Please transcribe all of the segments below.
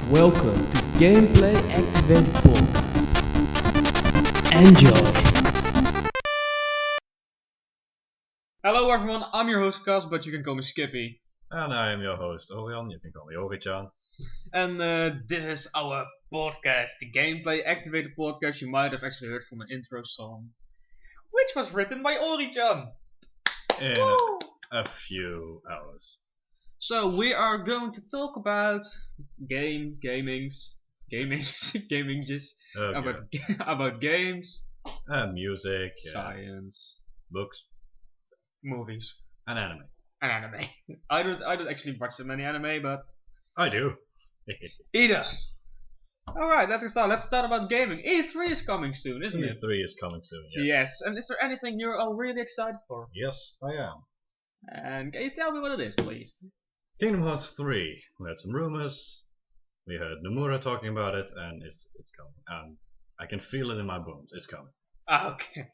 Welcome to the GamePlayActivated podcast. Enjoy! Hello everyone, I'm your host Cas, but you can call me Skippy. And I am your host, Orichan. You can call me Orichan. And this is our podcast, the GamePlayActivated podcast. You might have actually heard from an intro song, which was written by Orichan. In a few hours. So we are going to talk about gamings, about games, And music, science, books, movies, and anime. and anime. I don't actually watch so many anime, but I do. he does. Alright, let's start. Let's start about gaming. E3 is coming soon, isn't it? E3 is coming soon, yes. Yes, and is there anything you're all really excited for? Yes, I am. And can you tell me what it is, please? Kingdom Hearts 3. We had some rumors. We heard Nomura talking about it, and it's coming. And I can feel it in my bones. It's coming. Okay.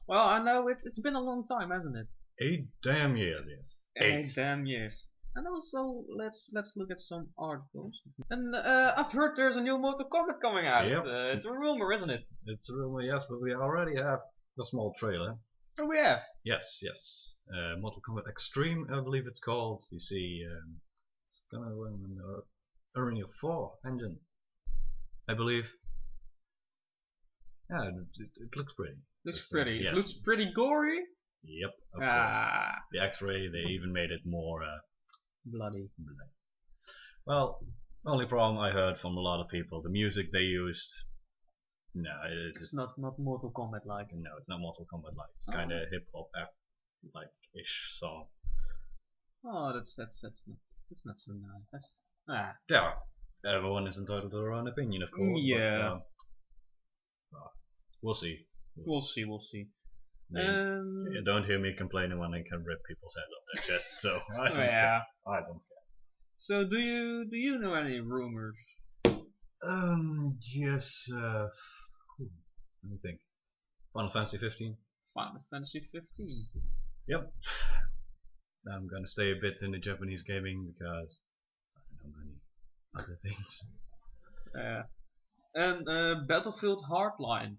Well, I know it's been a long time, hasn't it? 8 damn years, yes. 8 damn years. And also, let's look at some articles. And I've heard there's a new Mortal Kombat coming out. Yep. It's a rumor, isn't it? It's a rumor, yes, but we already have a small trailer. Oh, we have. Yes. Mortal Kombat Extreme, I believe it's called. You see, it's gonna run on the Unreal 4 engine, I believe. Yeah, it looks pretty. Looks pretty. Yes. It looks pretty gory. Yep, of course. Ah, The X-ray, they even made it more bloody. Well, only problem I heard from a lot of people, the music they used. No, It's not Mortal Kombat like. No, it's not Mortal Kombat like. It's kind of hip hop like ish song. Oh, that's not so nice. Yeah, everyone is entitled to their own opinion, of course. Yeah. But, we'll see. We'll see. Yeah, don't hear me complaining when I can rip people's heads off their chests. So I don't yeah. care. I don't care. So do you know any rumors? Yes. Let me think. Final Fantasy 15. Final Fantasy 15. Yep. I'm gonna stay a bit in the Japanese gaming because I don't know many other things. And Battlefield Hardline,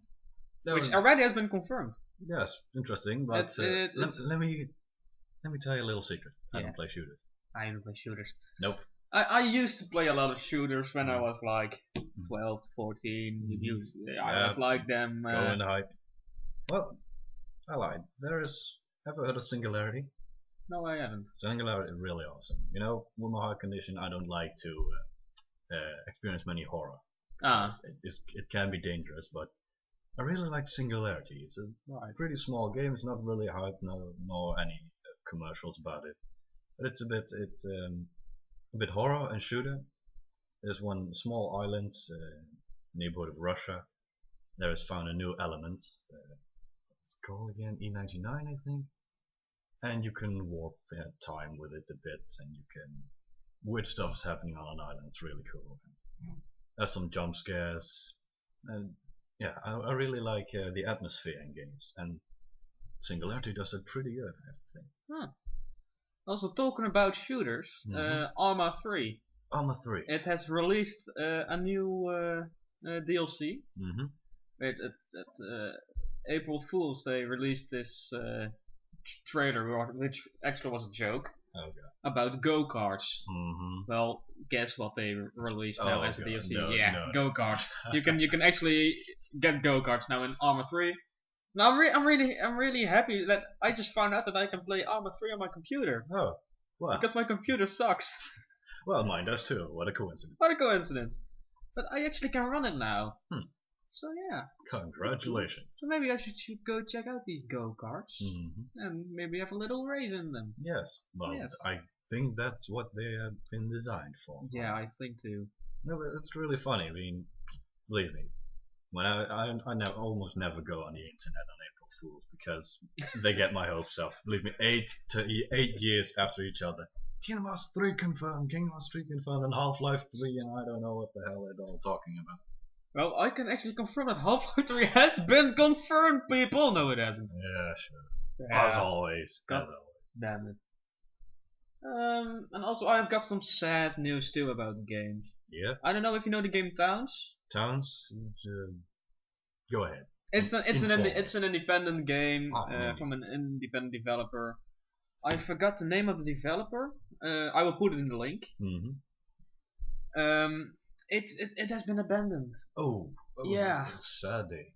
No, which already has been confirmed. yes, interesting. But let me tell you a little secret. I Yeah. don't play shooters. I don't play shooters. Nope. I used to play a lot of shooters when I was like 12, 14. I was like them. Go in the hype. Well, I lied. Ever heard of Singularity? No, I haven't. Singularity is really awesome. You know, with my heart condition, I don't like to experience many horror. It can be dangerous, but I really like Singularity. It's a pretty small game. It's not really hype, nor any commercials about it. But it's a bit horror and shooter. There's one small island, neighborhood of Russia. There is found a new element. It's called again E99, I think. And you can warp time with it a bit, and you can weird stuff's happening on an island. It's really cool. There's some jump scares, and yeah, I really like the atmosphere in games, and Singularity does it pretty good, I have to think. Also, talking about shooters, Arma 3. Arma 3. It has released a new DLC. It's April Fool's. They released this trailer, which actually was a joke. Oh god. About go-karts. Well, guess what they released now as a DLC? No. Go-karts. you can actually get go-karts now in Arma 3. Now I'm really happy that I just found out that I can play Arma 3 on my computer. Oh, wow. Because my computer sucks. Well, mine does too. What a coincidence. What a coincidence. But I actually can run it now. So yeah. Congratulations. So maybe I should go check out these go-karts. And maybe have a little race in them. Yes. Well, Yes. I think that's what they have been designed for. Yeah, I think too. No, but it's really funny. I mean, believe me, when I almost never go on the internet on April Fools because they get my hopes up. Believe me, 8 years after each other. Kingdom Hearts 3 confirmed, and Half-Life 3, and I don't know what the hell they're all talking about. Well, I can actually confirm that Half-Life 3 has been confirmed, people! No, it hasn't. Yeah, sure. Yeah. As always. God damn it. And also I've got some sad news too about games. Yeah. I don't know if you know the game Towns. Towns. Go ahead. It's an independent game from an independent developer. I forgot the name of the developer. I will put it in the link. Mm-hmm. It has been abandoned. Oh yeah. Sad day.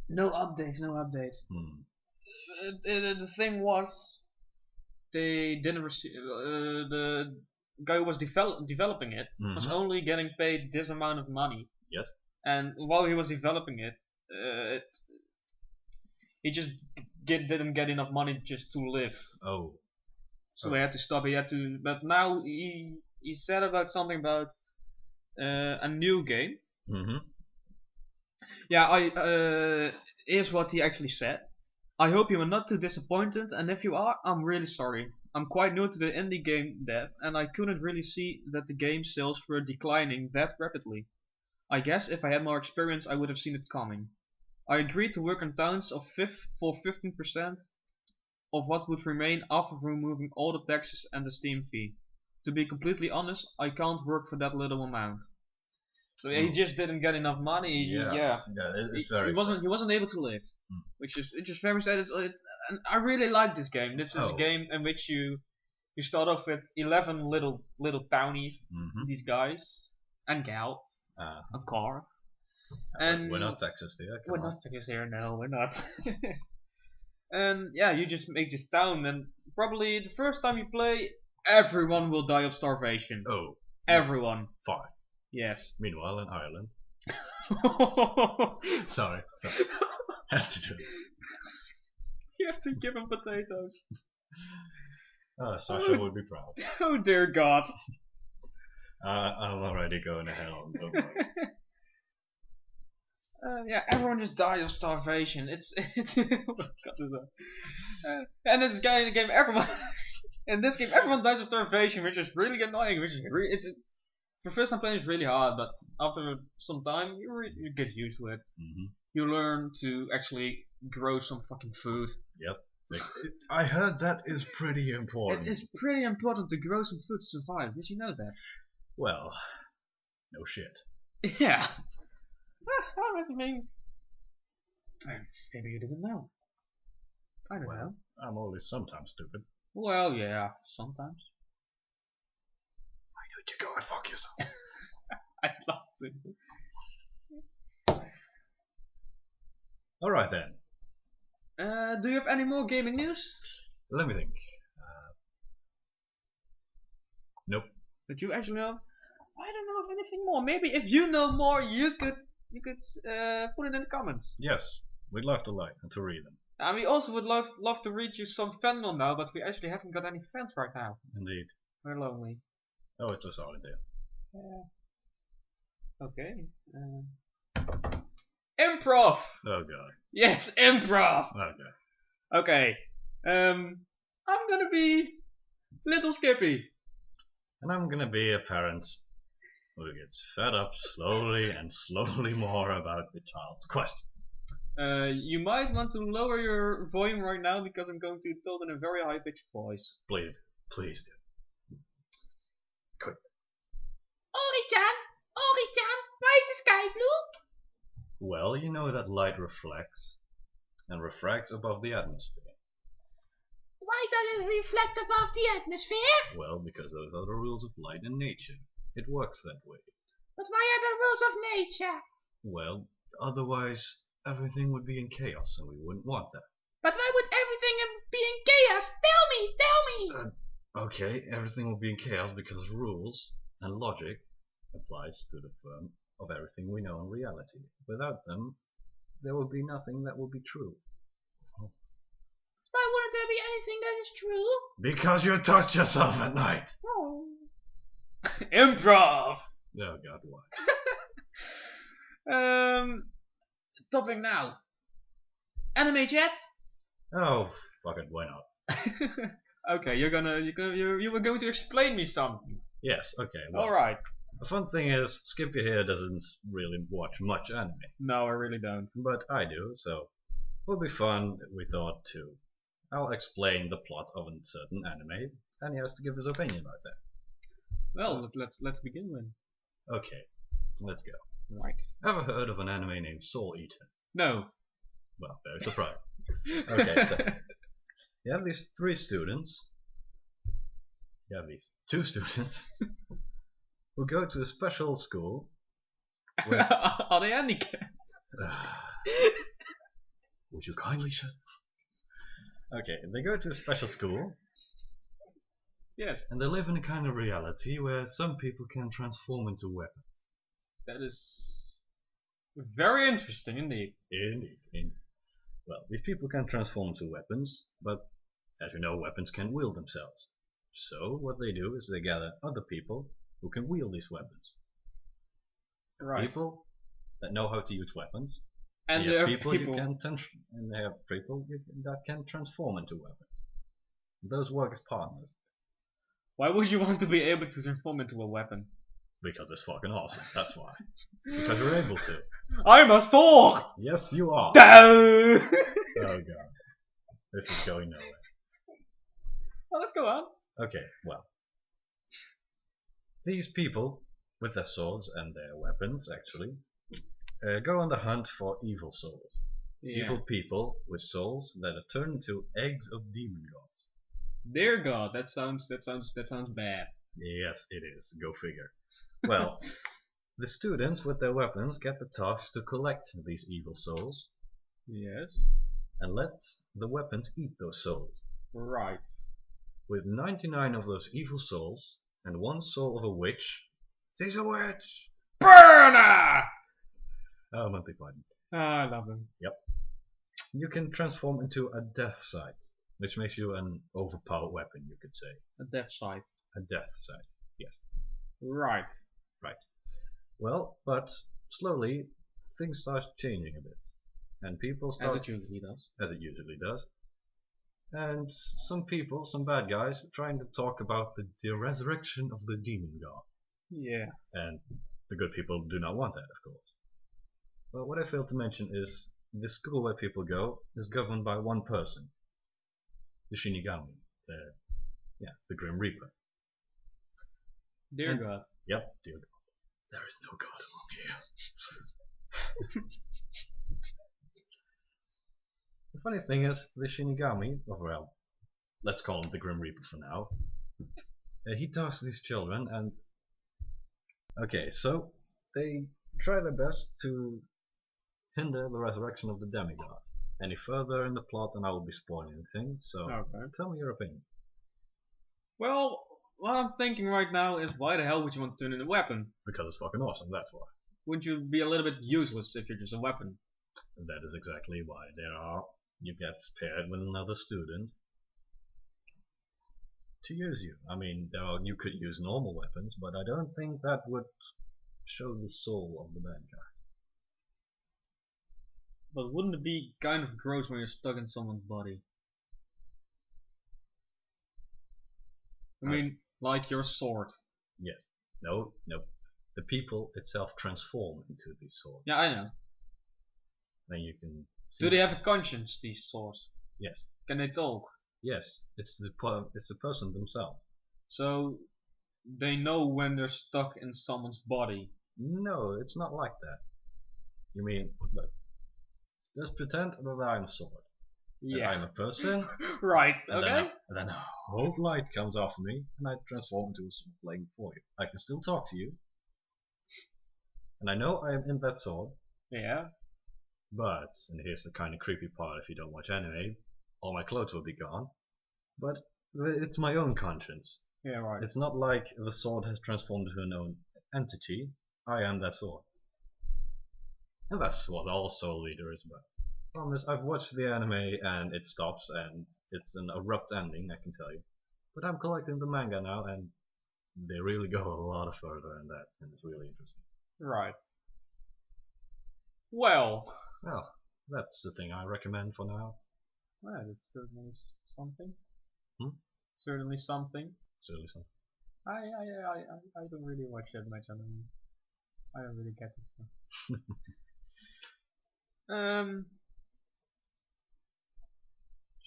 No updates. The thing was, they didn't receive. The guy who was developing it was only getting paid this amount of money. Yes. And while he was developing it, he just didn't get enough money just to live. Oh. So he had to stop. But now he said about something about a new game. Mm-hmm. Yeah, here's what he actually said. I hope you are not too disappointed, and if you are, I'm really sorry. I'm quite new to the indie game dev, and I couldn't really see that the game sales were declining that rapidly. I guess if I had more experience, I would have seen it coming. I agreed to work on Towns for 15% of what would remain after removing all the taxes and the Steam fee. To be completely honest, I can't work for that little amount. So he just didn't get enough money. He wasn't able to live, which is very sad. And I really like this game. This is a game in which you start off with 11 little townies, these guys and gals, of course. And we're not Texas here. We're not Texas here. No, we're not. And yeah, you just make this town, and probably the first time you play, everyone will die of starvation. Oh, everyone. Fine. Yes. Meanwhile, in Ireland. Sorry. Had to do it. You have to give him potatoes. Sasha would be proud. Oh dear God. I'm already going to hell. Don't worry. Yeah, everyone just died of starvation. And this guy in the game, everyone dies of starvation, which is really annoying. For first time playing is really hard, but after some time you get used to it. Mm-hmm. You learn to actually grow some fucking food. Yep. I heard that is pretty important. It is pretty important to grow some food to survive. Did you know that? Well, no shit. Yeah. I mean, maybe you didn't know. I don't know. I'm always sometimes stupid. Well, yeah, sometimes. Why don't you go and fuck yourself? I'd love to. Alright then. Do you have any more gaming news? Let me think. Nope. Did you actually know? I don't know of anything more. Maybe if you know more, you could put it in the comments. Yes, we'd love to read them. And we also would love to read you some fan mail now, but we actually haven't got any fans right now. Indeed. We're lonely. Oh, it's a solid idea. Okay. Improv! Oh god. Yes, improv! Okay. I'm gonna be Little Skippy. And I'm gonna be a parent who gets fed up slowly and slowly more about the child's question. You might want to lower your volume right now because I'm going to talk in a very high pitched voice. Please do. Quick. Orichan, why is the sky blue? Well, you know that light reflects and refracts above the atmosphere. Why does it reflect above the atmosphere? Well, because those are the rules of light in nature. It works that way. But why are the rules of nature? Well, otherwise everything would be in chaos and we wouldn't want that. But why would everything be in chaos? Tell me! Okay, everything will be in chaos because rules and logic applies to the firm of everything we know in reality. Without them, there would be nothing that would be true. Why wouldn't there be anything that is true? Because you touch yourself at night. Oh. Improv! Oh god, what? Topic now. Anime chat? Oh, fuck it, why not? Okay, you were going to explain me something. Yes, okay. Well, alright. The fun thing is, Skippy here doesn't really watch much anime. No, I really don't. But I do, so it would be fun, we thought, to I'll explain the plot of a certain anime, and he has to give his opinion about that. Well, let's begin then. Okay, let's go. Right. Ever heard of an anime named Soul Eater? No. Well, very surprised. Okay, so you have these two students who go to a special school. Where... Are they handicapped? Would you kindly shut? Okay, they go to a special school. Yes. And they live in a kind of reality where some people can transform into weapons. That is very interesting indeed. Indeed. Well, these people can transform into weapons, but as you know, weapons can wield themselves. So what they do is they gather other people who can wield these weapons. Right. People that know how to use weapons. And there there are are people people and they have people that can transform into weapons. Those work as partners. Why would you want to be able to transform into a weapon? Because it's fucking awesome, that's why. Because you're able to. I'm a sword! Yes, you are. Oh god. This is going nowhere. Well, let's go on. Okay, well. These people, with their swords and their weapons, actually, go on the hunt for evil souls. Yeah. Evil people with souls that are turned into eggs of demon gods. Dear God, that sounds bad. Yes, it is. Go figure. Well, the students with their weapons get the task to collect these evil souls. Yes. And let the weapons eat those souls. Right. With 99 of those evil souls and one soul of a witch. She's a witch! Burner! Oh, Monty Python. I love him. Yep. You can transform into a death sight, which makes you an overpowered weapon, you could say. A death sight. A death sight, yes. Right. Well, but slowly things start changing a bit. And people start... As it usually does. As it usually does. And some people, some bad guys, are trying to talk about the resurrection of the demon god. Yeah. And the good people do not want that, of course. But what I failed to mention is the school where people go is governed by one person. The Shinigami. The Grim Reaper. Dear God. Yep, dear God. There is no God among you. The funny thing is, the Shinigami, well, let's call him the Grim Reaper for now. He talks to these children and... Okay, so they try their best to hinder the resurrection of the demigod. Any further in the plot and I will be spoiling things, so tell me your opinion. Well, what I'm thinking right now is why the hell would you want to turn in a weapon? Because it's fucking awesome, that's why. Wouldn't you be a little bit useless if you're just a weapon? That is exactly why. You get paired with another student to use you. I mean, you could use normal weapons, but I don't think that would show the soul of the bad guy. But wouldn't it be kind of gross when you're stuck in someone's body? I mean, like your sword. Yes. No. The people itself transform into these swords. Yeah, I know. Then you can see. Do they have a conscience, these swords? Yes. Can they talk? Yes. It's the person themselves. So they know when they're stuck in someone's body. No, it's not like that. You mean, look. Let's pretend that I'm a sword. Yeah. I'm a person. Right, and okay. Then a whole light comes off of me and I transform into a sword playing for you. I can still talk to you. And I know I am in that sword. Yeah. But, and here's the kind of creepy part if you don't watch anime, all my clothes will be gone. But it's my own conscience. Yeah, right. It's not like the sword has transformed into an own entity. I am that sword. And that's what all Soul Eater is about. Promise, I've watched the anime and it stops and it's an abrupt ending, I can tell you. But I'm collecting the manga now and they really go a lot further than that and it's really interesting. Right. Well, that's the thing I recommend for now. well, it's certainly something. Certainly something. I don't really watch that much anime. I don't really get this stuff.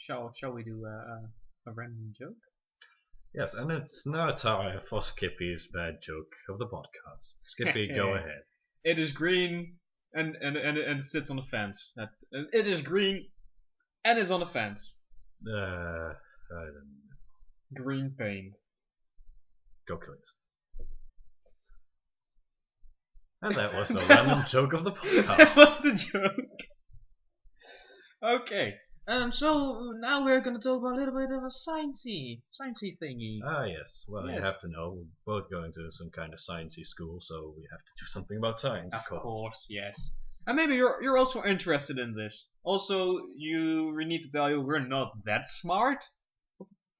shall we do a random joke? Yes, and it's now time for Skippy's bad joke of the podcast. Skippy, go ahead. It is green and it sits on the fence. It is green and it's on the fence. I don't know. Green paint. Go kill yourself. And that was the random joke of the podcast. That was the joke. Okay. So now we're gonna talk about a little bit of a sciencey thingy. Ah, yes. Well, Yes. you have to know, we're both going to some kind of sciencey school, so we have to do something about science, Of course, yes. And maybe you're also interested in this. Also, we need to tell you we're not that smart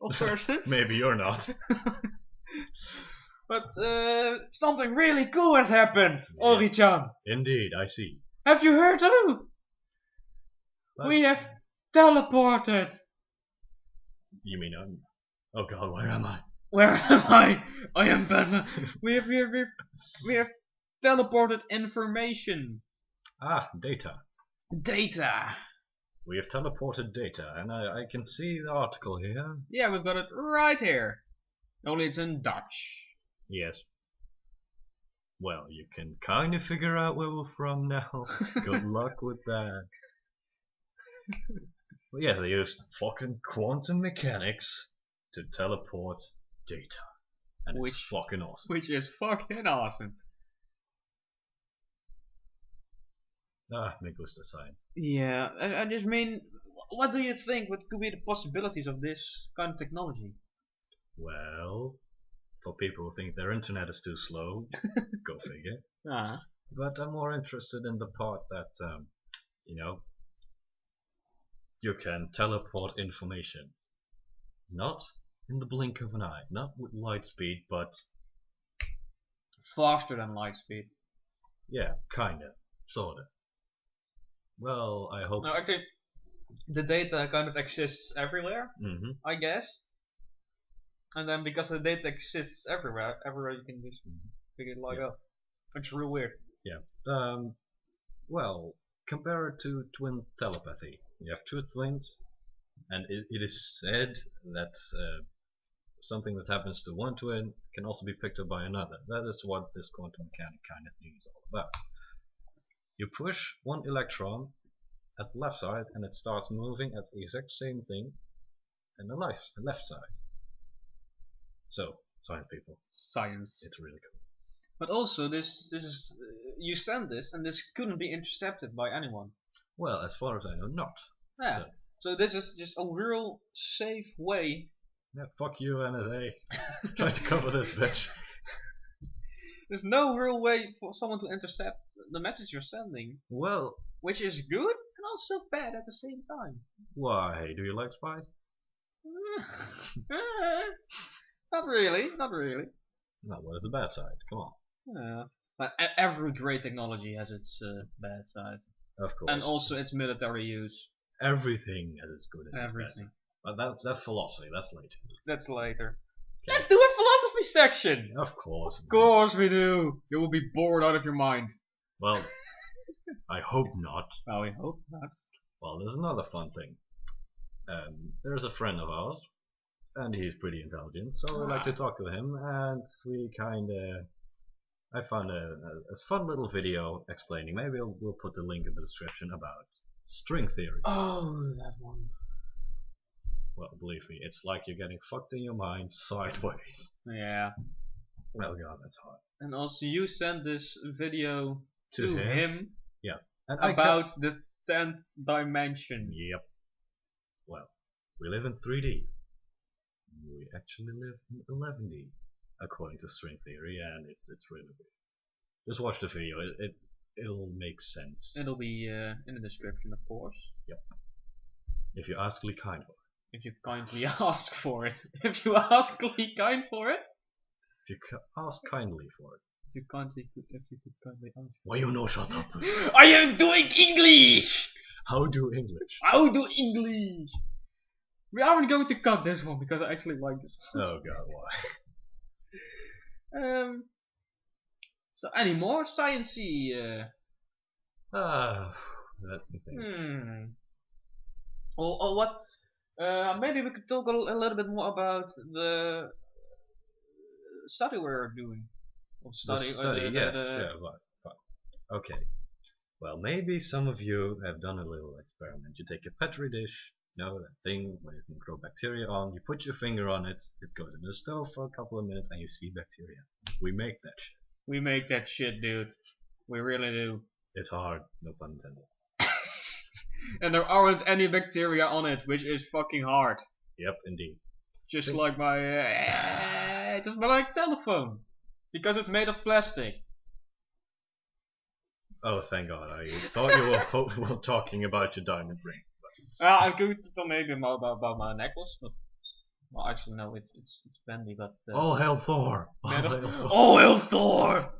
of persons. Maybe you're not. But something really cool has happened, Yeah. Orichan. Indeed, I see. Have you heard too? But We have teleported. You mean oh god, where am I? Where am I? I am Batman. we have teleported information. Ah, data. Data. We have teleported data, and I can see the article here. Yeah, we've got it right here. Only it's in Dutch. Yes. Well, you can kind of figure out where we're from now. Good luck with that. Well, yeah, they used fucking quantum mechanics to teleport data. And it's fucking awesome. Which is fucking awesome. Ah, me gusta science. Yeah, I just mean, what do you think? What could be the possibilities of this kind of technology? Well, for people who think their internet is too slow, go figure. Ah. But I'm more interested in the part that, you can teleport information. Not in the blink of an eye, not with light speed, but Faster than light speed. yeah, kinda, sorta. Well, I hope. No, actually, the data kind of exists everywhere, Mhm. I guess. And then because the data exists everywhere you can just pick it like up. It's real weird. Yeah. Well, compare it to twin telepathy. You have two twins, and it is said that something that happens to one twin can also be picked up by another. That is what this quantum mechanic kind of thing is all about. You push one electron at the left side, and it starts moving at the exact same thing in the left side. So, science people, Science. it's really cool. But also, this is you send this, and this couldn't be intercepted by anyone. Well, as far as I know, not. Yeah. So this is just a real safe way. Yeah, fuck you, NSA. Try to cover this bitch. There's no real way for someone to intercept the message you're sending, Well, which is good and also bad at the same time. why? Do you like spies? Not really, not really. No, what is the bad side? Come on. Yeah. But every great technology has its bad side. Of course. And also its military use. everything has its good and its bad Everything. side. But that's philosophy. That's later. That's later. Okay. Let's do a philosophy section! Of course. Of course we do! You will be bored out of your mind. Well, I hope not. Well, we hope not. Well, there's another fun thing. There's a friend of ours, and he's pretty intelligent, so I like to talk to him, and I found a fun little video explaining, maybe we'll put the link in the description, about string theory. Oh, that one. Well, believe me, it's like you're getting fucked in your mind sideways. Yeah. Well, God, that's hard. And also you sent this video to him Yeah. And about the 10th dimension. Yep. Well, we live in 3D. We actually live in 11D, according to string theory, and it's really weird. Just watch the video. It'll make sense. It'll be in the description, of course. Yep. If you ask Lee kind for it. If you kindly ask for it. If you ask kind for it. If you ask kindly for it. If you could kindly ask. Why you no shut up? I am doing English! How do English? How do English? We aren't going to cut this one because I actually like this. Oh God, why? So any more sciencey? Let me think. Or what? Maybe we could talk a little bit more about the study we're doing. Yes. Yeah. But, okay. Well, maybe some of you have done a little experiment. You take a petri dish, that thing where you can grow bacteria on. You put your finger on it. It goes in the stove for a couple of minutes, and you see bacteria. We make that shit. We make that shit, dude. We really do. It's hard, no pun intended. And there aren't any bacteria on it, which is fucking hard. Yep, indeed. Just like my telephone, because it's made of plastic. Oh, thank God! I thought you were talking about your diamond ring. I could talk maybe more about my necklace, but well, actually no, it's bendy. But all hail Thor! All hail Thor!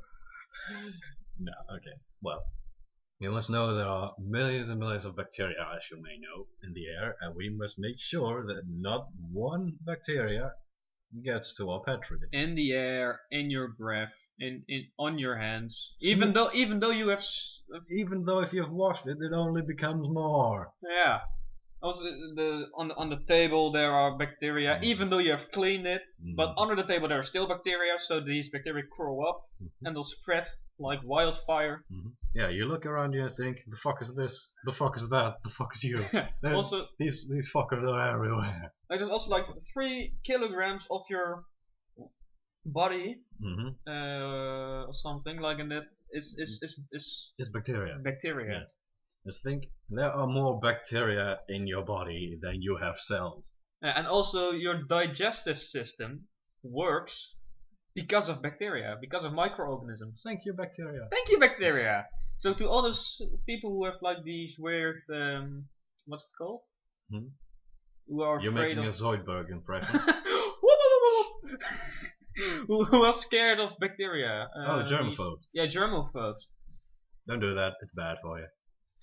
No, okay. Well, you must know there are millions and millions of bacteria, as you may know, in the air, and we must make sure that not one bacteria gets to our petri dish. In the air, in your breath, on your hands. Even though you have, even though if you've washed it, it only becomes more. Yeah. Also, on the table there are bacteria, even though you have cleaned it. But under the table there are still bacteria, so these bacteria crawl up and they'll spread like wildfire. Yeah, you look around you and think, the fuck is this? The fuck is that? The fuck is you? Also, these fuckers are everywhere. Like there's also like 3 kilograms of your body, or something like in that is bacteria. Bacteria. Yes. Just think, there are more bacteria in your body than you have cells. And also your digestive system works because of bacteria, because of microorganisms. Thank you, bacteria. Thank you, bacteria. So to all those people who have like these weird, what's it called? Who are You're afraid making of... a Zoidberg impression. who are scared of bacteria. Germophobes. Yeah, germophobes. Don't do that, it's bad for you.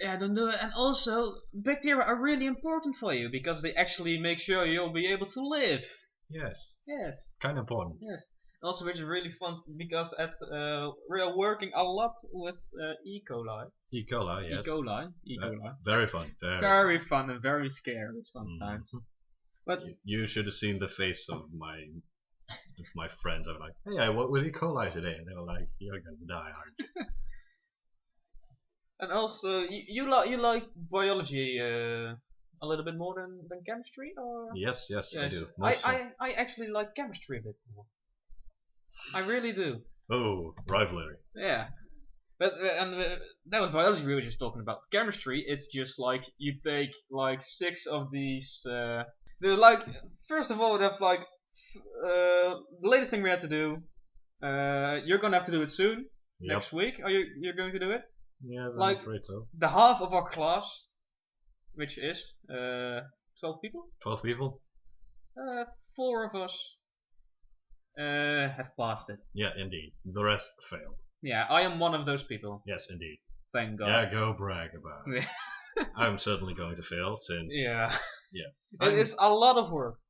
Yeah, don't do it. And also, bacteria are really important for you because they actually make sure you'll be able to live. Yes. Yes. Kind of important. Yes. Also, which is really fun because we are working a lot with E. coli. E. coli, yes. E. coli. Very fun. Very fun and very scary sometimes. But you should have seen the face of my friends. I was like, hey, I work with E. coli today, and they were like, you're gonna die, aren't you? And also, you like biology a little bit more than chemistry, or? Yes, I do. I actually like chemistry a bit more. I really do. Oh, rivalry. Yeah. But that was biology we were just talking about. Chemistry, it's just like you take like 6 of these. They're like, first of all, they have like the latest thing we had to do. You're gonna have to do it soon. Yep. Next week. Are you're going to do it? Yeah, I'm like afraid so. The half of our class, which is 12 people. 12 people. 4 of us have passed it. Yeah, indeed. The rest failed. Yeah, I am one of those people. Yes, indeed. Thank God. Yeah, go brag about it. I'm certainly going to fail since... Yeah. It is a lot of work.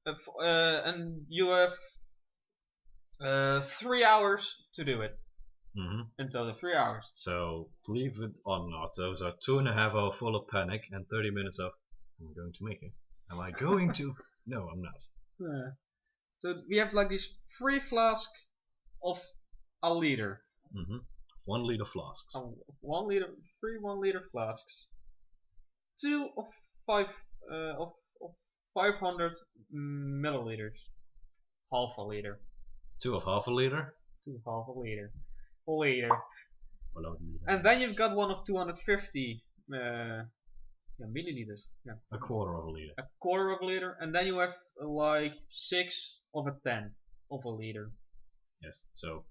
And you have 3 hours to do it. Until the 3 hours. So, believe it or not, those are 2.5 hours full of panic and 30 minutes of, am I going to make it? Am I going to? No, I'm not. Yeah. So we have like these 3 flasks of a liter. 1 liter flasks. 1 liter, 3 1 liter flasks. 2 of 5 of 500 milliliters. Half a liter. 2 of half a liter. 2 of half a liter. Liter. And then you've got 1 of 250 milliliters. Yeah. A quarter of a liter. A quarter of a liter, and then you have like 6 of a 10 of a liter. Yes. So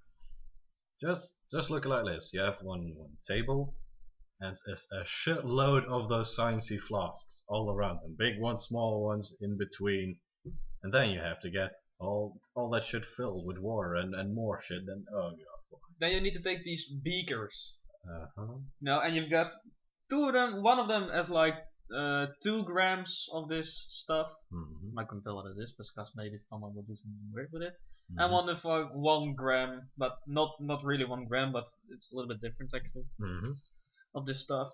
just look like this. You have one table, and a shitload of those sciencey flasks all around them. Big ones, small ones, in between, and then you have to get all that shit filled with water and more shit. Then oh god. Then you need to take these beakers. No, and you've got 2 of them. One of them has like 2 grams of this stuff. I can't tell what it is because maybe someone will do something weird with it. And one with like 1 gram, but not really 1 gram, but it's a little bit different actually. Of this stuff.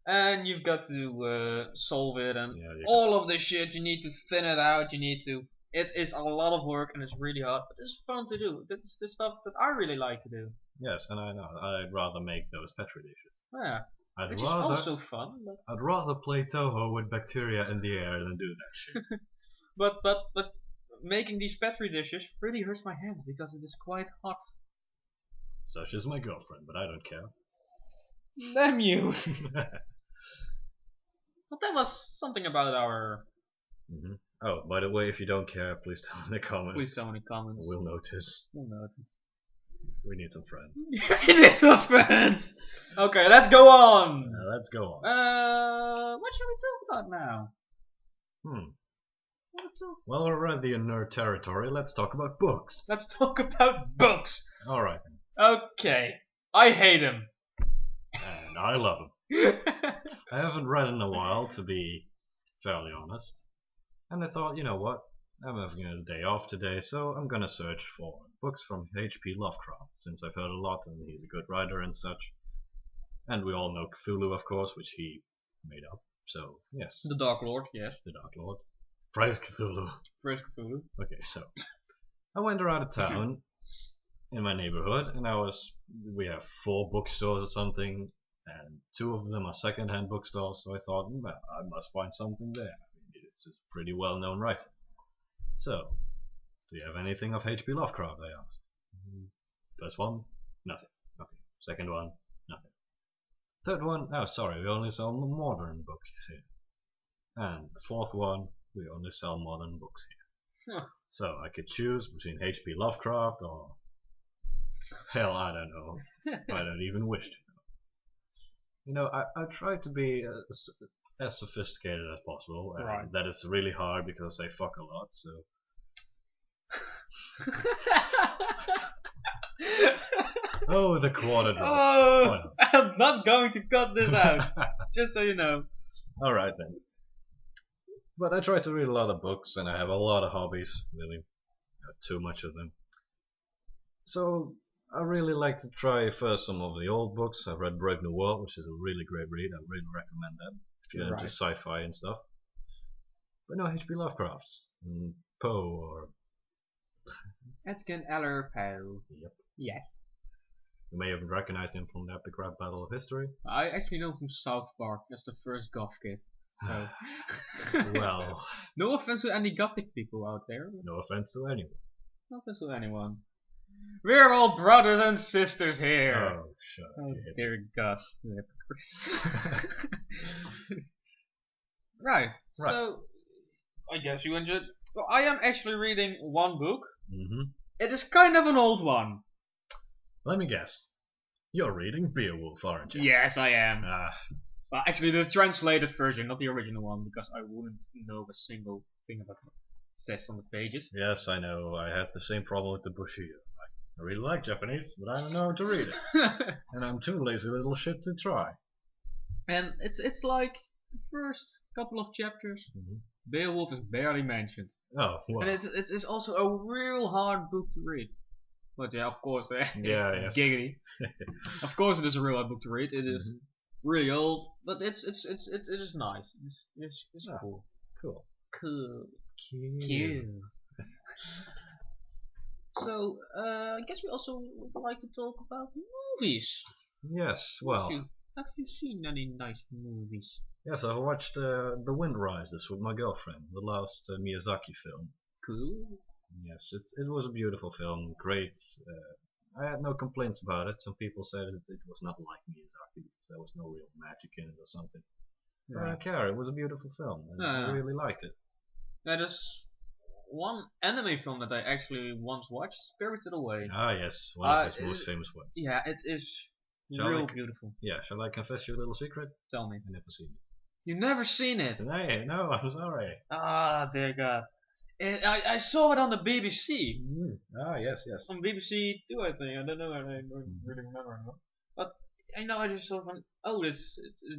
and you've got to solve it, and all of the shit. You need to thin it out. It is a lot of work, and it's really hard, but it's fun to do. That's the stuff that I really like to do. Yes, and I know. I'd rather make those petri dishes. Yeah. Which is also fun. I'd rather play Toho with bacteria in the air than do that shit. but making these petri dishes really hurts my hands because it is quite hot. Such is my girlfriend, but I don't care. Damn you! But that was something about our... Mm-hmm. Oh, by the way, if you don't care, please tell in the comments. Please tell in the comments. We'll notice. We need some friends. We need some friends! Okay, let's go on! Let's go on. What should we talk about now? Well, we're in the nerd territory. Let's talk about books. Let's talk about books! Alright then. Okay. I hate him. And I love him. I haven't read in a while, to be fairly honest. And I thought, you know what? I'm having a day off today, so I'm gonna search for books from H.P. Lovecraft, since I've heard a lot and he's a good writer and such. And we all know Cthulhu, of course, which he made up. So, yes. The Dark Lord, yes. The Dark Lord. Praise Cthulhu. Praise Cthulhu. Okay, so I went around the town in my neighborhood, and we have 4 bookstores or something, and 2 of them are second-hand bookstores, so I thought, well, I must find something there. I mean, it's a pretty well-known writer. So, do you have anything of H.P. Lovecraft, I asked. First one, nothing. Okay. Second one, nothing. Third one, oh sorry, we only sell modern books here. And the fourth one, we only sell modern books here. Huh. So I could choose between H.P. Lovecraft or... hell, I don't know. I don't even wish to know. You know, I try to be as sophisticated as possible, and right. That is really hard because I fuck a lot, so... Oh, the quarter drops. Oh, I'm not going to cut this out, just so you know. Alright then. But I try to read a lot of books, and I have a lot of hobbies, really. Too much of them. So, I really like to try first some of the old books. I've read Brave New World, which is a really great read. I really recommend that if you're into sci-fi and stuff. But no, H.P. Lovecraft, and Poe, or... Edgar Allan Poe. Yep. Yes. You may have recognized him from the Epic Rap Battle of History. I actually know him from South Park as the first goth kid. So... Well... No offense to any gothic people out there. No offense to anyone. No offense to anyone. We're all brothers and sisters here. Oh, shut up. Oh, dear God. Right. So, I guess you enjoyed... Well, I am actually reading one book. Mm-hmm. It is kind of an old one. Let me guess. You're reading Beowulf, aren't you? Yes, I am. Ah. Well, actually, the translated version, not the original one, because I wouldn't know a single thing about what it says on the pages. Yes, I know. I had the same problem with the Bushido. I really like Japanese, but I don't know how to read it. And I'm too lazy little shit to try. And it's like the first couple of chapters, Beowulf is barely mentioned. Oh, wow. And it's also a real hard book to read. But yeah, of course, yes. Giggity. Of course, it is a real hard book to read. It is really old, but it is nice. It's cool. Cool. So, I guess we also would like to talk about movies. Yes, well. Have you seen any nice movies? Yes, I watched The Wind Rises with my girlfriend, the last Miyazaki film. Cool. Yes, it was a beautiful film, great. I had no complaints about it. Some people said it was not like Miyazaki because there was no real magic in it or something. Right. I don't care, it was a beautiful film, and I really liked it. There's one anime film that I actually once watched, Spirited Away. Ah yes, one of his most famous ones. Yeah, it is real beautiful. Yeah, shall I confess you a little secret? Tell me. I've never seen it. You've never seen it? No, I'm sorry. Ah, dear God. I saw it on the BBC. Ah, yes. On BBC 2, I think. I don't know. I don't really remember anymore. But I know I just saw from... Oh, it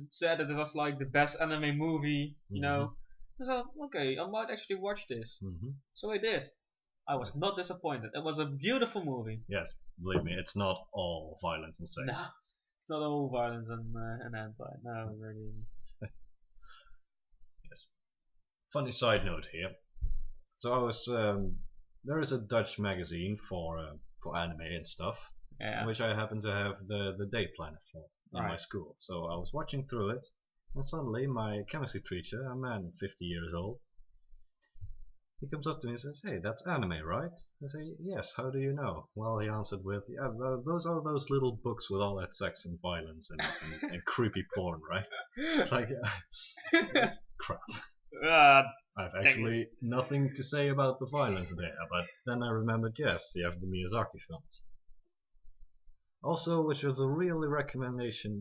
said that it was like the best anime movie, you know. I thought, okay, I might actually watch this. So I did. I was not disappointed. It was a beautiful movie. Yes, believe me, it's not all violence and sex. No, It's not all violence and anti. No, really isn't. Yes. Funny side note here. So I was there is a Dutch magazine for anime and stuff, which I happen to have the day planner for in my school. So I was watching through it, and suddenly my chemistry teacher, a man 50 years old, he comes up to me and says, "Hey, that's anime, right?" I say, "Yes, how do you know?" Well, he answered with, "Yeah, those are those little books with all that sex and violence and creepy porn, right?" It's like, crap. I've actually nothing to say about the violence there, but then I remembered, yes, you have the Miyazaki films. Also, which was a really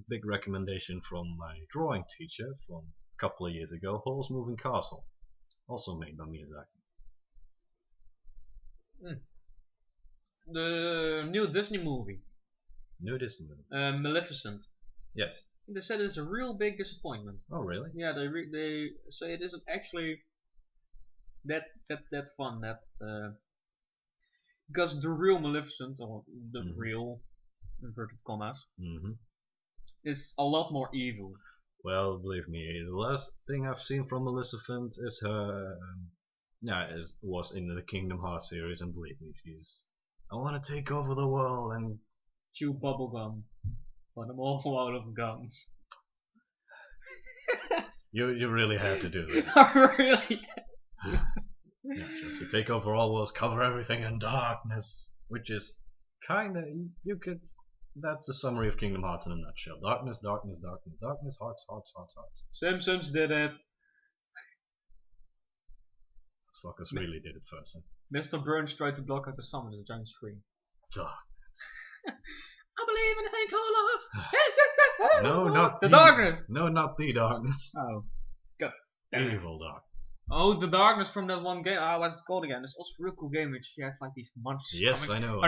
big recommendation from my drawing teacher from a couple of years ago, Hall's Moving Castle, also made by Miyazaki. The new Disney movie. Maleficent. Yes. They said it's a real big disappointment. Oh, really? Yeah, they say it isn't actually that fun. Because the real Maleficent, or the real inverted commas, is a lot more evil. Well, believe me, the last thing I've seen from Maleficent is her. Was in the Kingdom Hearts series, and believe me, I want to take over the world and chew bubblegum. But I'm all out of gum. You really had to do that. I really To take over all worlds, cover everything in darkness, which is kinda that's a summary of Kingdom Hearts in a nutshell. Darkness, darkness, darkness, darkness, hearts, hearts, hearts, hearts. Simpsons did it. Those fuckers really did it first. Huh? Mr. Burns tried to block out the sun with a giant screen. I believe in a thing called love. No, not the darkness. No, not the darkness. Oh, God. Evil dark. Oh, the darkness from that one game. What's it called again? It's also a real cool game which has like these monsters. Yes, coming. I know.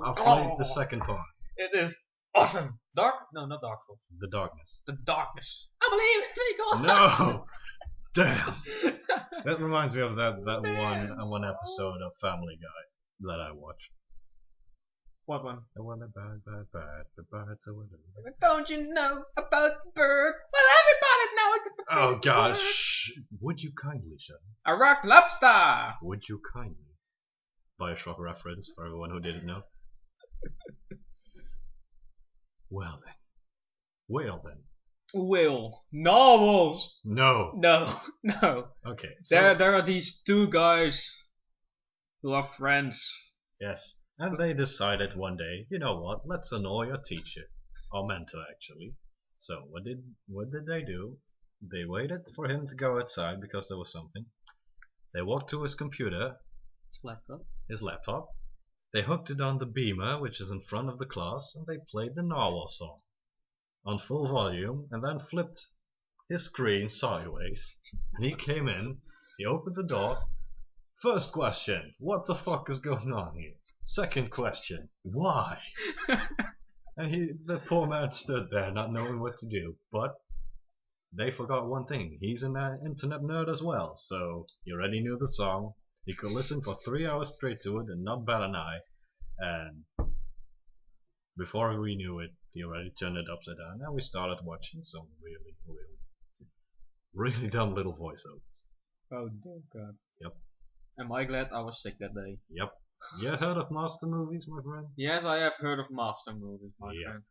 I've played the second part. It is awesome. No, not Dark Souls. The darkness. The darkness. I believe in a thing called love. No. Damn. That reminds me of that one episode of Family Guy that I watched. What one? I want a bad, the birds are with us. Don't you know about the bird? Well, everybody knows the bird. Oh gosh. Would you kindly, Sean? A rock lobster. Would you kindly? Bioshock reference for everyone who didn't know. Well then. Will. Novels. No. Okay. So, There are these two guys who are friends. Yes. And they decided one day, you know what, let's annoy your teacher. Or mentor, actually. So, what did they do? They waited for him to go outside because there was something. They walked to his computer. His laptop. They hooked it on the beamer, which is in front of the class, and they played the Narwhal song on full volume, and then flipped his screen sideways. And he came in, he opened the door. First question, what the fuck is going on here? Second question, why? And the poor man stood there not knowing what to do, but they forgot one thing. He's an internet nerd as well, so he already knew the song. He could listen for 3 hours straight to it and not bat an eye. And before we knew it, he already turned it upside down, and we started watching some really dumb little voiceovers. Oh dear God. Yep. Am I glad I was sick that day? Yep. You heard of Master Movies, my friend? Yes, I have heard of Master Movies, my friend.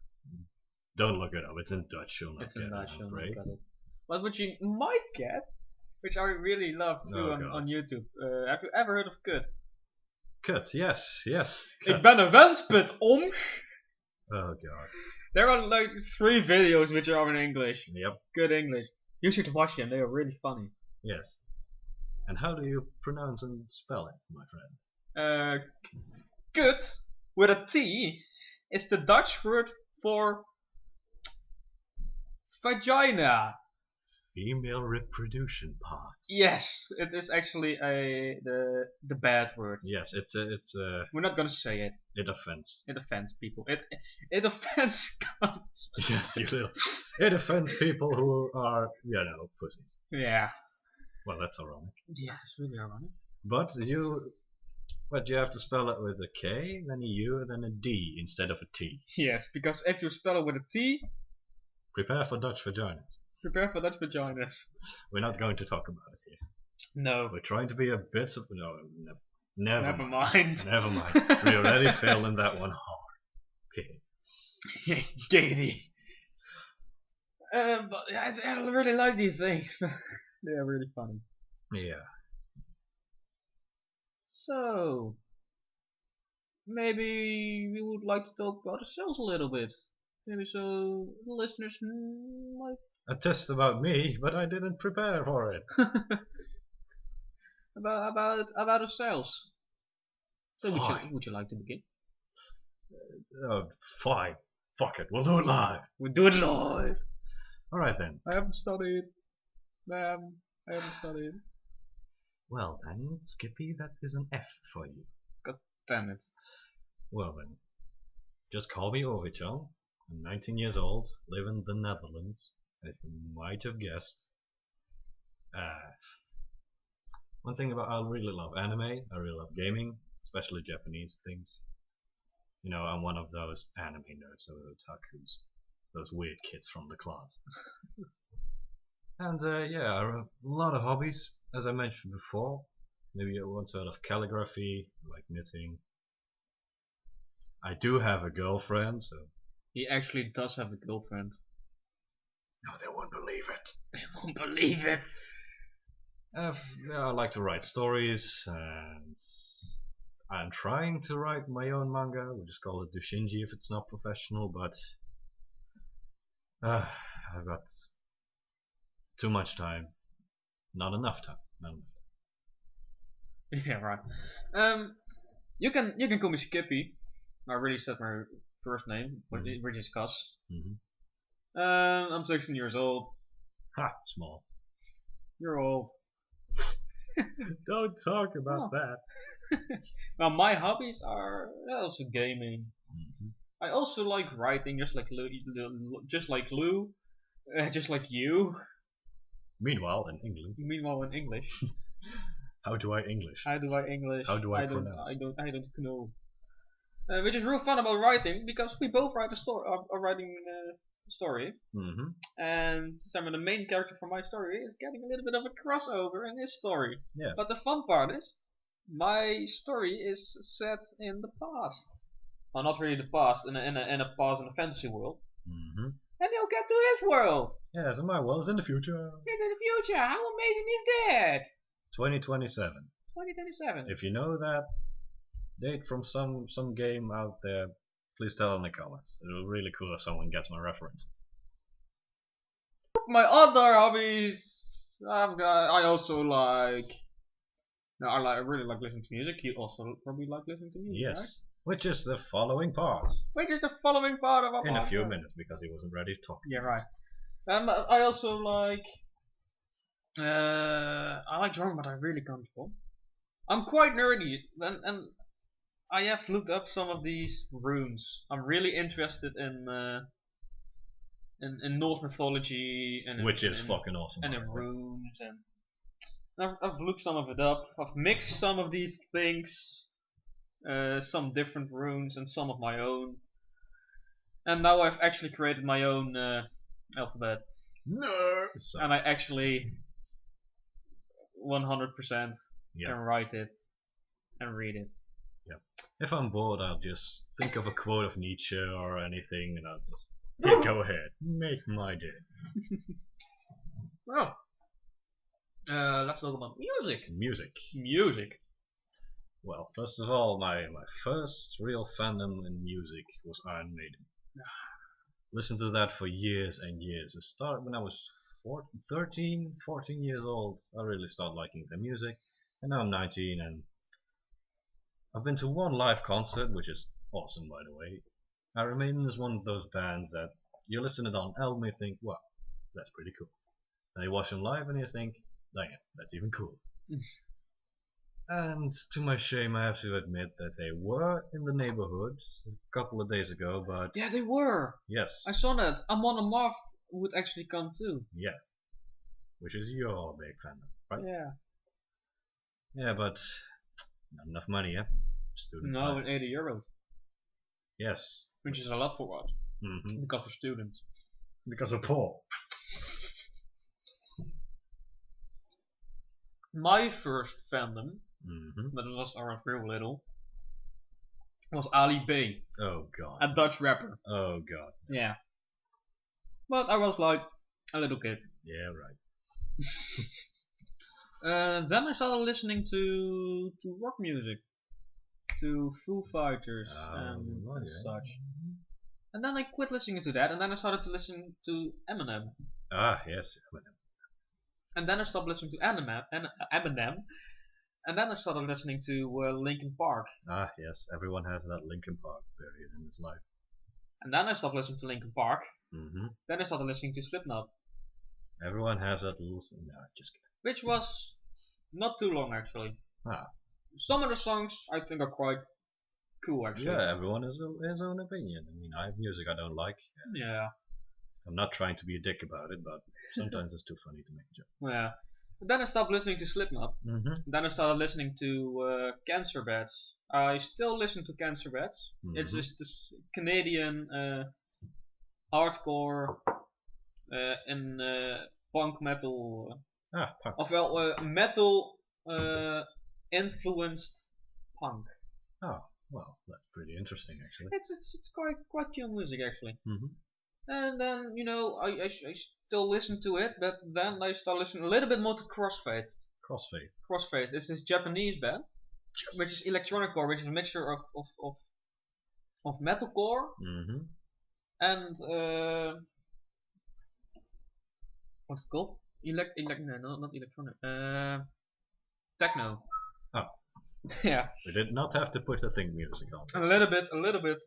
Don't look it up. It's in Dutch. You'll not it's get in Dutch. it, You'll I'm not afraid. get it. But what you might get, which I really love too on YouTube. Have you ever heard of Kut? Kut, yes. Ik ben een wensput om. Oh god. There are like 3 videos which are in English. Yep. Good English. You should watch them. They are really funny. Yes. And how do you pronounce and spell it, my friend? Kut with a T is the Dutch word for vagina. Female reproduction parts. Yes, it is actually the bad word. Yes, it's We're not gonna say it. It offends. It offends people. It offends cunts. Yes, you will. It offends people who are, pussies. Yeah. Well, that's ironic. Yeah, it's really ironic. But But you have to spell it with a K, then a U, then a D instead of a T. Yes, because if you spell it with a T, prepare for Dutch vaginas. Prepare for Dutch vaginas. We're not going to talk about it here. No. We're trying to be a bit of... No, never mind. Never mind. We already failed in that one hard. Okay. Giggity. But I really like these things. They're really funny. Yeah. So, maybe we would like to talk about ourselves a little bit. Maybe so the listeners might... A test about me, but I didn't prepare for it. about ourselves. So would you like to begin? Fine. Fuck it, we'll do it live. We'll do it live. Alright then. I haven't studied. Ma'am, I haven't studied. Well then, Skippy, that is an F for you. God damn it. Well then, just call me Orichan. I'm 19 years old, live in the Netherlands, as you might have guessed. One thing about I really love anime, I really love gaming, especially Japanese things. You know, I'm one of those anime nerds, those otakus, those weird kids from the class. And yeah, I have a lot of hobbies, as I mentioned before. Maybe one sort of calligraphy, like knitting. I do have a girlfriend, so... He actually does have a girlfriend. No, they won't believe it. They won't believe it. I like to write stories, and I'm trying to write my own manga. We just call it Dushinji if it's not professional, but I've got too much time. Not enough time. Yeah, right. You can call me Skippy. I really said my first name, which is Cas. I'm 16 years old. Ha, small. You're old. Don't talk about that. Now my hobbies are also gaming. I also like writing, just like Lou, just like you. Meanwhile, in English. How do I English? How do I English? How do I pronounce? I don't know. Which is real fun about writing because we both write a story. Are writing a story. And some of the main character from my story is getting a little bit of a crossover in his story. Yes. But the fun part is, my story is set in the past. Well, not really the past, in a past in a fantasy world. And you'll get to his world. Yes, and my world is in the future. It's in the future. How amazing is that? 2027. 2027. If you know that date from some game out there, please tell in the comments. It would be really cool if someone gets my reference. My other hobbies, I also like. No, I really like listening to music. You also probably like listening to music, Yes, right? which is the following part. Which is the following part of our in podcast. a few minutes because he wasn't ready to talk. Yeah, right. I also like. I like drawing, but I'm really comfortable. I'm quite nerdy, and I have looked up some of these runes. I'm really interested in Norse mythology and which is fucking awesome. And in runes, and I've looked some of it up. I've mixed some of these things, some different runes and some of my own, and now I've actually created my own alphabet. No. And I actually 100% can write it and read it. Yeah. If I'm bored, I'll just think of a quote of Nietzsche or anything, and I'll just go ahead, make my day. Well, let's talk about music. Music. Well, first of all, my first real fandom in music was Iron Maiden. Listened to that for years and years. It started when I was 14 years old. I really started liking the music, and now I'm 19, and I've been to one live concert, which is awesome, by the way. Iron Maiden is one of those bands that you listen to it on album and you think, wow, that's pretty cool. And you watch them live and you think, dang it, that's even cool. And to my shame, I have to admit that they were in the neighborhood a couple of days ago, but... Yeah, they were! Yes. I saw that. Amon Amarth would actually come too. Yeah. Which is your big fandom, right? Yeah. Yeah, but Not enough money, yeah? Student No, life. €80. Yes. Which is a lot for us. Mm-hmm. Because we're students. Because we're poor. My first fandom, but it was I was real little, was Ali B. Oh god. A Dutch rapper. Oh god. Yeah. But I was like a little kid. Yeah, right. Then I started listening to rock music, to Foo Fighters and such. And then I quit listening to that, and then I started to listen to Eminem. Ah, yes, Eminem. And then I stopped listening to Eminem, and then I started listening to Linkin Park. Ah, yes, everyone has that Linkin Park period in his life. And then I stopped listening to Linkin Park. Mm-hmm. Then I started listening to Slipknot. Everyone has that little... No, just kidding. Which was not too long, actually. Ah. Some of the songs I think are quite cool, actually. Yeah, everyone has his own opinion. I mean, I have music I don't like. Yeah. I'm not trying to be a dick about it, but sometimes it's too funny to make a joke. Yeah. And then I stopped listening to Slipknot. Mm-hmm. Then I started listening to Cancer Bats. I still listen to Cancer Bats. Mm-hmm. It's just this Canadian hardcore and punk metal. Punk. Of well, metal influenced punk. Oh, well, that's pretty interesting, actually. It's quite cool music, actually. Mm-hmm. And then I still listen to it, but then I start listening a little bit more to Crossfade. Crossfade is this Japanese band, which is electronic core, which is a mixture of metalcore and what's it called? No, not electronic. Techno. Oh. Yeah. We did not have to put the thing music on. A little bit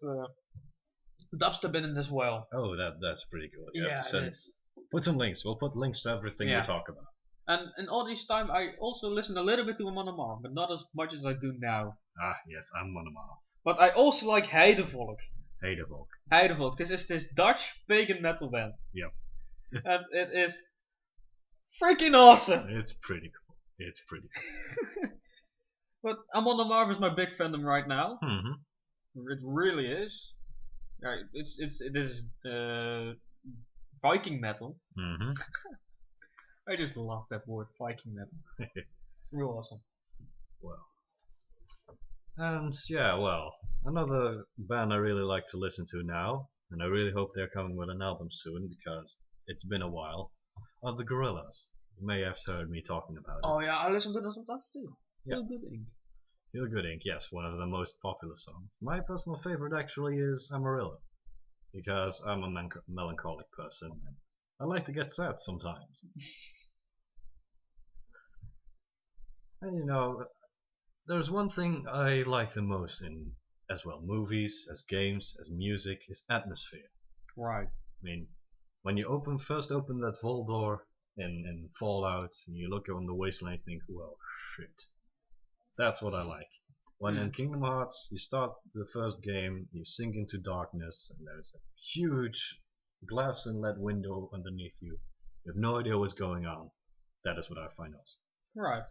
dubstep in it as well. Oh, that's pretty good. Yeah, it is. Put some links. We'll put links to everything we talk about. And in all this time, I also listened a little bit to Amon Amarth, but not as much as I do now. Ah, yes, I'm Amon Amarth. But I also like Heidevolk. Heidevolk. This is this Dutch pagan metal band. Yep. And it is freaking awesome. It's pretty cool. But Amon Amarth is my big fandom right now. Mm-hmm. It really is. Yeah, it is Viking metal. Mm-hmm. I just love that word, Viking metal. Real awesome. Well. And yeah, well, another band I really like to listen to now, and I really hope they're coming with an album soon because it's been a while, are the Gorillaz. You may have heard me talking about it. Oh yeah, I listen to them sometimes too. Yeah. Feel Good Inc. Feel Good Inc., yes, one of the most popular songs. My personal favorite actually is Amarillo, because I'm a melancholic person and I like to get sad sometimes. And there's one thing I like the most in as well movies, as games, as music, is atmosphere. Right. I mean, when you first open that vault door in Fallout and you look on the wasteland and think, well, shit. That's what I like. When in Kingdom Hearts you start the first game, you sink into darkness and there's a huge glass inlet window underneath you. You have no idea what's going on. That is what I find awesome. Right.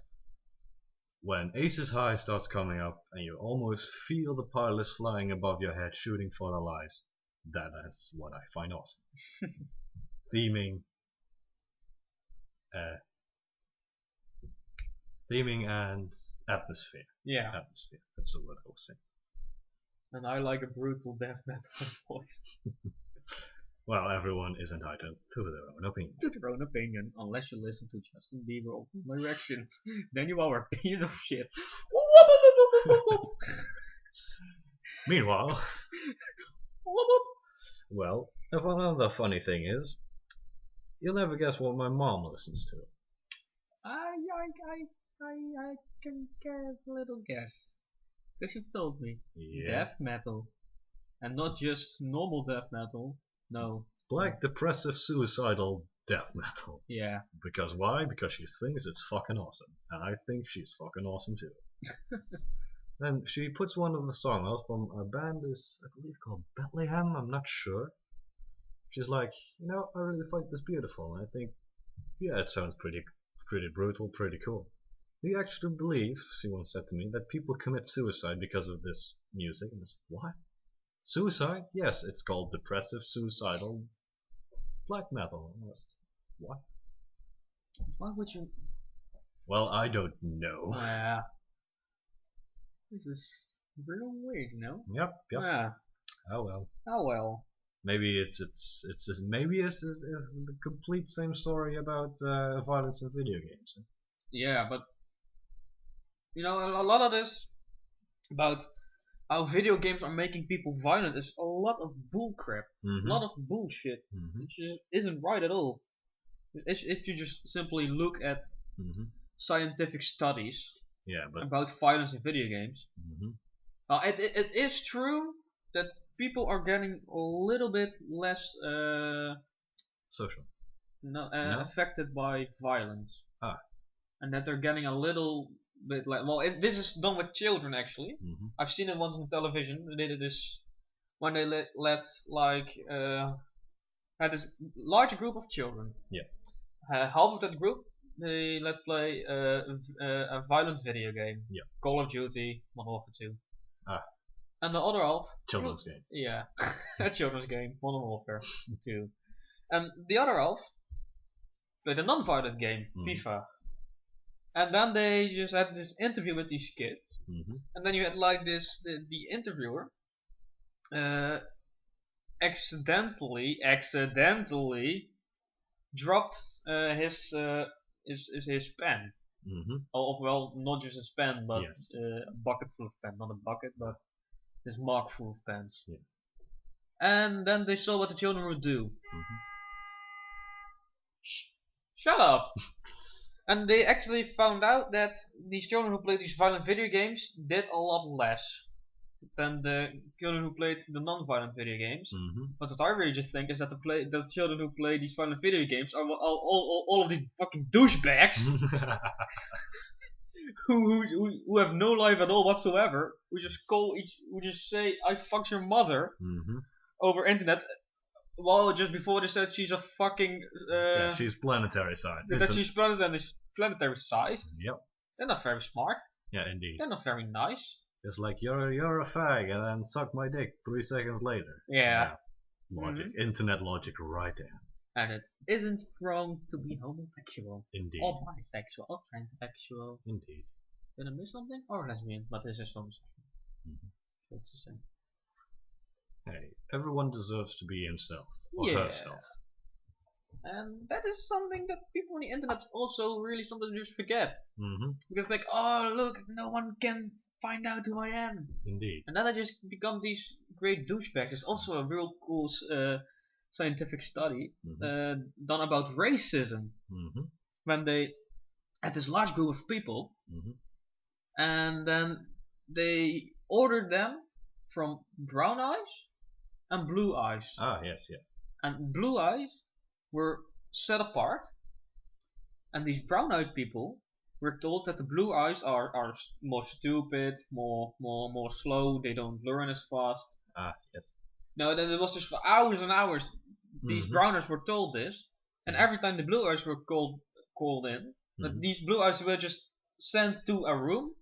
When Aces High starts coming up and you almost feel the pilots flying above your head shooting for their lives, that is what I find awesome. Theming and atmosphere. Yeah. Atmosphere. That's the word I was saying. And I like a brutal death metal voice. Well, everyone is entitled to their own opinion. To their own opinion, unless you listen to Justin Bieber or One Direction, then you are a piece of shit. Meanwhile, well, another funny thing is, you'll never guess what my mom listens to. I can get a little guess. Because you've told me. Yeah. Death metal. And not just normal death metal. No. Black, depressive, suicidal death metal. Yeah. Because why? Because she thinks it's fucking awesome. And I think she's fucking awesome too. And she puts one of the songs from a band is, I believe, called Bethlehem. I'm not sure. She's like, I really find this beautiful. And I think, yeah, it sounds pretty brutal, pretty cool. Do you actually believe, she once said to me, that people commit suicide because of this music? And I said, what? Suicide? Yes, it's called depressive suicidal black metal. And I was, what? Why would you? Well, I don't know. Yeah. This is real weird, no? Yep. Yeah. Oh well. Oh well. Maybe it's the complete same story about violence in video games. Yeah, but you know, a lot of this about how video games are making people violent is a lot of bullcrap, a lot of bullshit, which isn't right at all. If you just simply look at scientific studies about violence in video games, it is true that people are getting a little bit less social, affected by violence, and that they're getting a little bit like, well, this is done with children actually. I've seen it once on television. They did this when they let had this large group of children. Yeah. Half of that group they let play a violent video game. Yeah. Call of Duty, Modern Warfare 2. Ah. And the other half. Children's game. Yeah. A children's game, Modern Warfare 2. And the other half played a non-violent game, FIFA. And then they just had this interview with these kids, and then you had like this the interviewer accidentally dropped his pen. Well, not just his pen, but a bucket full of pen, not a bucket, but his mug full of pens. Yeah. And then they saw what the children would do. Shut up. And they actually found out that these children who played these violent video games did a lot less than the children who played the non-violent video games. But what I really just think is that the children who play these violent video games are all of these fucking douchebags who have no life at all whatsoever. Who just say "I fucked your mother" over internet. Well, just before they said she's a fucking she's planetary sized. That she's planetary sized. Yep. They're not very smart. Yeah, indeed. They're not very nice. It's like you're a fag and then suck my dick 3 seconds later. Yeah. Logic, internet logic, right there. And it isn't wrong to be homosexual. Indeed. Or bisexual, or transsexual. Indeed. Did I miss something? Or lesbian, but this is homosexual. It's the same. Hey, everyone deserves to be himself or herself. And that is something that people on the internet also really sometimes just forget. Because like, oh look, no one can find out who I am. Indeed. And then I just become these great douchebags. There's also a real cool scientific study done about racism. When they had this large group of people, and then they ordered them from brown eyes and blue eyes. Ah, yes, yeah. And blue eyes were set apart, and these brown-eyed people were told that the blue eyes are more stupid, more slow. They don't learn as fast. Ah, yes. No, then it was just for hours and hours. These brown eyes were told this, and every time the blue eyes were called in, but these blue eyes were just sent to a room.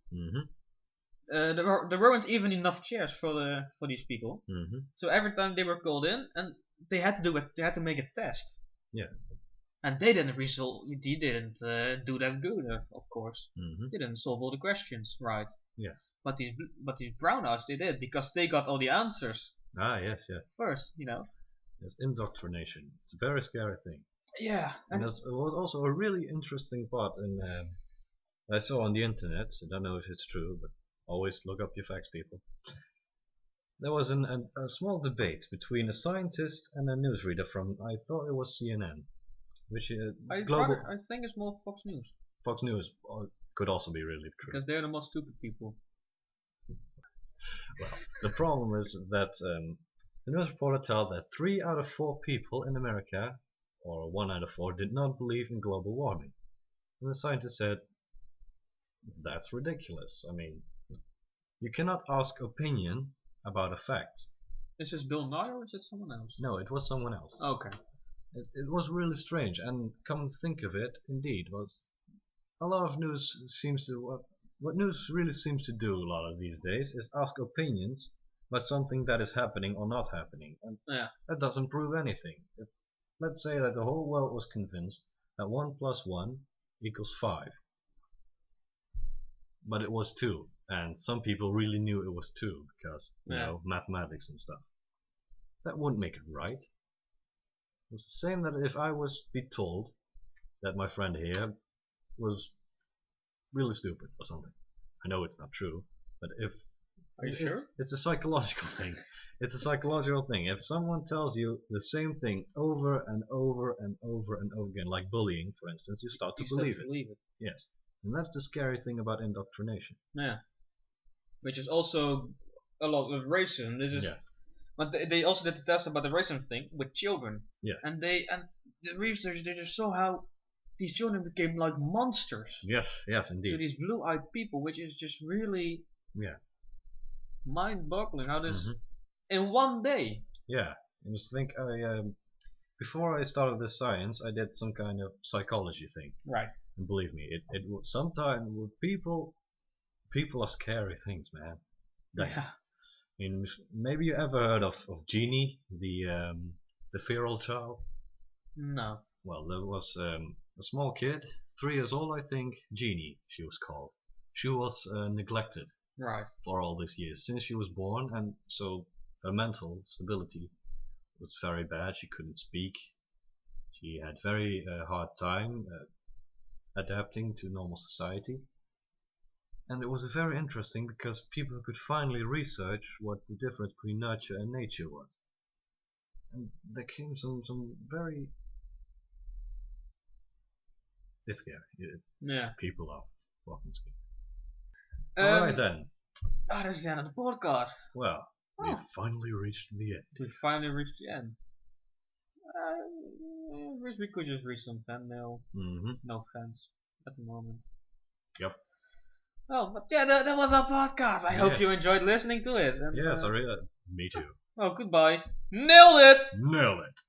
There weren't even enough chairs for these people. So every time they were called in, and they had to do it. They had to make a test. Yeah. And they didn't do that good, of course. They didn't solve all the questions right. Yeah. But these brown eyes, they did, because they got all the answers. Ah, yes, yes. First, you know. It's indoctrination. It's a very scary thing. Yeah. And it was also a really interesting part I saw on the internet. I don't know if it's true, but always look up your facts, people. There was a small debate between a scientist and a newsreader from, I thought it was CNN, which I think it's more Fox News. Fox News could also be really true. Because they're the most stupid people. Well, the problem is that the news reporter told that 3 out of 4 people in America, or 1 out of 4, did not believe in global warming. And the scientist said, that's ridiculous. I mean, you cannot ask opinion about a fact. Is this Bill Nye or is it someone else? No, it was someone else. Okay. It was really strange, and come to think of it, indeed, was a lot of news seems to what news really seems to do a lot of these days is ask opinions about something that is happening or not happening, and that doesn't prove anything. Let's say that the whole world was convinced that 1 plus 1 equals 5, but it was 2, and some people really knew it was 2 because you know, mathematics and stuff. That wouldn't make it right. It's the same that if I was be told that my friend here was really stupid or something. I know it's not true, but if are you sure? It's a psychological thing. It's a psychological thing. If someone tells you the same thing over and over and over and over again, like bullying, for instance, you start to believe it. Yes, and that's the scary thing about indoctrination. Yeah, which is also a lot of racism. This is, but they also did the test about the racism thing with children. Yeah, and the research they just saw how these children became like monsters. Yes, indeed. To these blue-eyed people, which is just really mind-boggling. How this in one day. Yeah, you must think. Before I started this science, I did some kind of psychology thing. Right. And believe me, it sometimes with people are scary things, man. Yeah. I mean, maybe you ever heard of Jeannie, the feral child? No. Well, there was a small kid, 3 years old, I think. Jeannie, she was called. She was neglected. Right. For all these years since she was born, and so her mental stability was very bad. She couldn't speak. She had very hard time adapting to normal society. And it was very interesting because people could finally research what the difference between nurture and nature was. And there came some very... It's scary. People are fucking scary. Alright then. This is the end of the podcast. Well, we've finally reached the end. We finally reached the end. I wish we could just read some fan mail. No offense at the moment. Yep. Oh, but yeah, that was our podcast. I hope you enjoyed listening to it. And, yes, I really. Me too. Oh, goodbye. Nailed it! Nailed it.